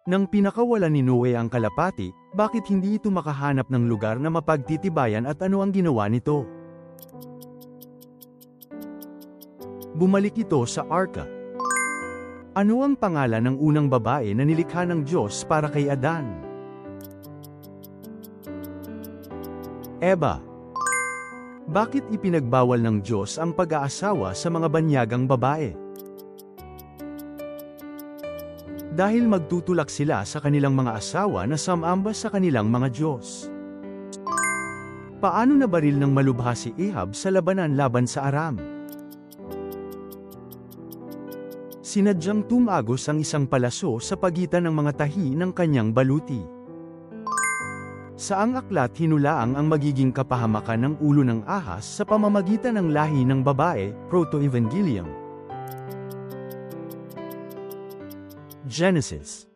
Nang pinakawalan ni Noe ang kalapati, bakit hindi ito makahanap ng lugar na mapagtitibayan at ano ang ginawa nito? Bumalik ito sa arka. Ano ang pangalan ng unang babae na nilikha ng Diyos para kay Adan? Eva. Bakit ipinagbawal ng Diyos ang pag-aasawa sa mga banyagang babae? Dahil magtutulak sila sa kanilang mga asawa na sumamba sa kanilang mga Diyos. Paano nabaril ng malubha si Ahab sa labanan laban sa Aram? Sinadyang tumagos ang isang palaso sa pagitan ng mga tahi ng kanyang baluti. Saang aklat hinulaang ang magiging kapahamakan ng ulo ng ahas sa pamamagitan ng lahi ng babae, Proto-Evangelium. Genesis